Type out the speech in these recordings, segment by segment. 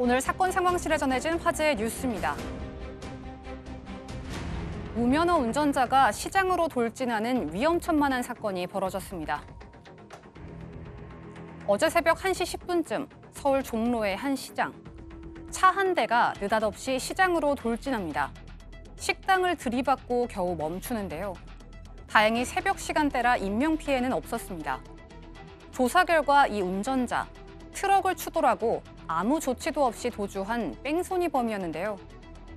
오늘 사건 상황실에 전해진 화제의 뉴스입니다. 무면허 운전자가 시장으로 돌진하는 위험천만한 사건이 벌어졌습니다. 어제 새벽 1시 10분쯤 서울 종로의 한 시장. 차 한 대가 느닷없이 시장으로 돌진합니다. 식당을 들이받고 겨우 멈추는데요. 다행히 새벽 시간대라 인명피해는 없었습니다. 조사 결과 이 운전자, 트럭을 추돌하고 아무 조치도 없이 도주한 뺑소니범이었는데요.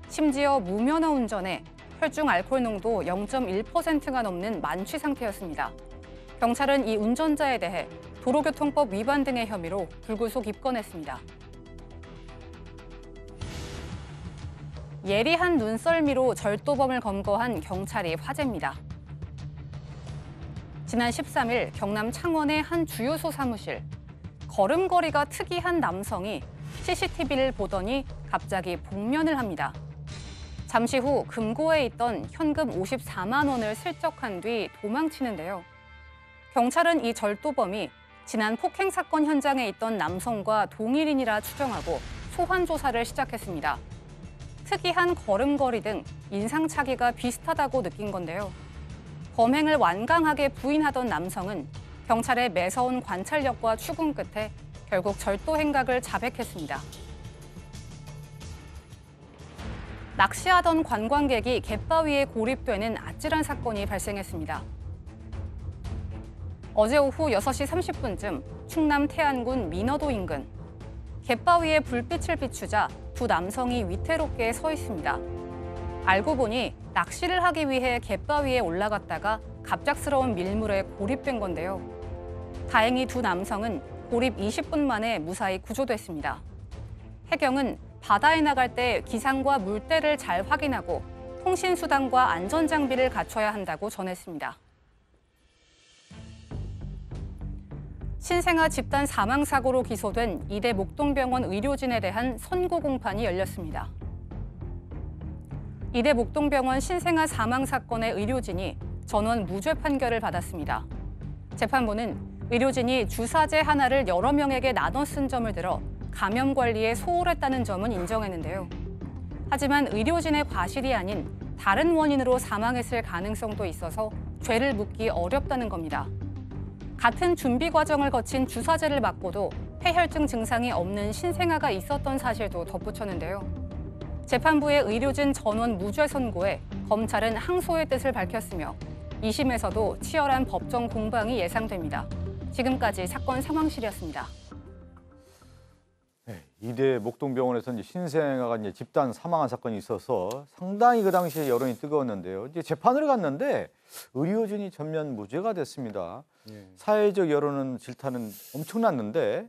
심지어 무면허 운전에 혈중 알코올 농도 0.1%가 넘는 만취 상태였습니다. 경찰은 이 운전자에 대해 도로교통법 위반 등의 혐의로 불구속 입건했습니다. 예리한 눈썰미로 절도범을 검거한 경찰이 화제입니다. 지난 13일 경남 창원의 한 주유소 사무실. 걸음걸이가 특이한 남성이 CCTV를 보더니 갑자기 복면을 합니다. 잠시 후 금고에 있던 현금 54만 원을 슬쩍한 뒤 도망치는데요. 경찰은 이 절도범이 지난 폭행 사건 현장에 있던 남성과 동일인이라 추정하고 소환 조사를 시작했습니다. 특이한 걸음걸이 등 인상착의가 비슷하다고 느낀 건데요. 범행을 완강하게 부인하던 남성은 경찰의 매서운 관찰력과 추궁 끝에 결국 절도 행각을 자백했습니다. 낚시하던 관광객이 갯바위에 고립되는 아찔한 사건이 발생했습니다. 어제 오후 6시 30분쯤 충남 태안군 민어도 인근. 갯바위에 불빛을 비추자 두 남성이 위태롭게 서 있습니다. 알고 보니 낚시를 하기 위해 갯바위에 올라갔다가 갑작스러운 밀물에 고립된 건데요. 다행히 두 남성은 고립 20분 만에 무사히 구조됐습니다. 해경은 바다에 나갈 때 기상과 물때를 잘 확인하고 통신수단과 안전장비를 갖춰야 한다고 전했습니다. 신생아 집단 사망사고로 기소된 이대 목동병원 의료진에 대한 선고 공판이 열렸습니다. 이대 목동병원 신생아 사망 사건의 의료진이 전원 무죄 판결을 받았습니다. 재판부는 의료진이 주사제 하나를 여러 명에게 나눠 쓴 점을 들어 감염 관리에 소홀했다는 점은 인정했는데요. 하지만 의료진의 과실이 아닌 다른 원인으로 사망했을 가능성도 있어서 죄를 묻기 어렵다는 겁니다. 같은 준비 과정을 거친 주사제를 맞고도 폐혈증 증상이 없는 신생아가 있었던 사실도 덧붙였는데요. 재판부의 의료진 전원 무죄 선고에 검찰은 항소의 뜻을 밝혔으며 2심에서도 치열한 법정 공방이 예상됩니다. 지금까지 사건 상황실이었습니다. 네, 이대 목동병원에서 이제 신생아가 이제 집단 사망한 사건이 있어서 상당히 그 당시에 여론이 뜨거웠는데요. 이제 재판을 갔는데 의료진이 전면 무죄가 됐습니다. 사회적 여론은 질타는 엄청났는데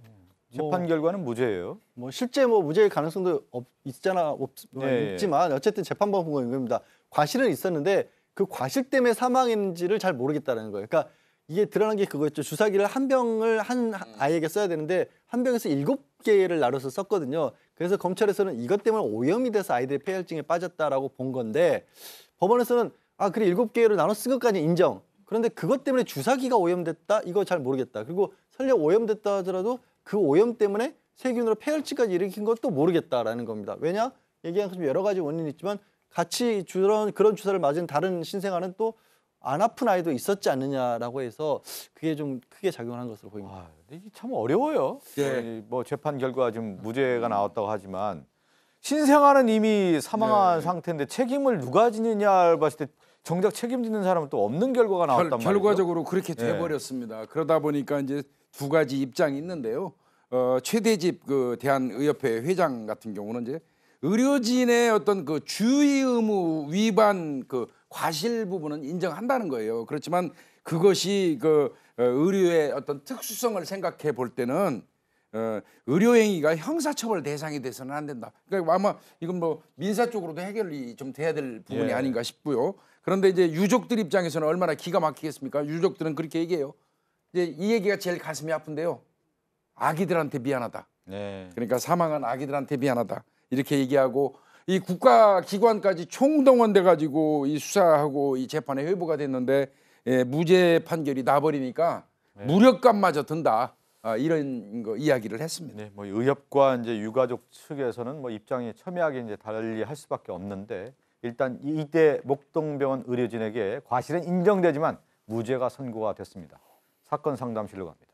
재판 결과는 무죄예요. 실제 무죄일 가능성도 있지만 어쨌든 재판부가 이겁니다. 과실은 있었는데 그 과실 때문에 사망했는지를 잘 모르겠다는 거예요. 그러니까 이게 드러난 게 그거였죠. 주사기를 한 병을 한 아이에게 써야 되는데 한 병에서 7개를 나눠서 썼거든요. 그래서 검찰에서는 이것 때문에 오염이 돼서 아이들이 폐혈증에 빠졌다라고 본 건데 법원에서는 그래 7개로 나눠 쓴 것까지 인정. 그런데 그것 때문에 주사기가 오염됐다? 이거 잘 모르겠다. 그리고 설령 오염됐다 하더라도 그 오염 때문에 세균으로 폐혈증까지 일으킨 것도 모르겠다라는 겁니다. 왜냐? 얘기한 것처럼 여러 가지 원인이 있지만 같이 그런 주사를 맞은 다른 신생아는 또 안 아픈 아이도 있었지 않느냐라고 해서 그게 좀 크게 작용한 것으로 보입니다. 이게 참 어려워요. 네. 뭐 재판 결과 좀 무죄가 나왔다고 하지만 신생아는 이미 사망한 상태인데 책임을 누가 지느냐를 봤을 때 정작 책임지는 사람은 또 없는 결과가 나왔단 말이죠. 결과적으로 그렇게 돼버렸습니다. 그러다 보니까 이제 두 가지 입장이 있는데요. 최대집 그 대한의협회 회장 같은 경우는 이제 의료진의 어떤 그 주의 의무 위반 그 과실 부분은 인정한다는 거예요. 그렇지만 그것이 그 의료의 어떤 특수성을 생각해 볼 때는 의료행위가 형사처벌 대상이 돼서는 안 된다. 그러니까 아마 이건 뭐 민사 쪽으로도 해결이 좀 돼야 될 부분이 아닌가 싶고요. 그런데 이제 유족들 입장에서는 얼마나 기가 막히겠습니까? 유족들은 그렇게 얘기해요. 이제 이 얘기가 제일 가슴이 아픈데요. 아기들한테 미안하다. 그러니까 사망한 아기들한테 미안하다. 이렇게 얘기하고 이 국가기관까지 총동원돼 가지고 이 수사하고 이 재판에 회부가 됐는데 무죄 판결이 나버리니까 무력감마저 든다. 이런 거 이야기를 했습니다. 네, 뭐 의협과 이제 유가족 측에서는 뭐 입장이 첨예하게 이제 달리할 수밖에 없는데 일단 이대 목동병원 의료진에게 과실은 인정되지만 무죄가 선고가 됐습니다. 사건 상담실로 갑니다.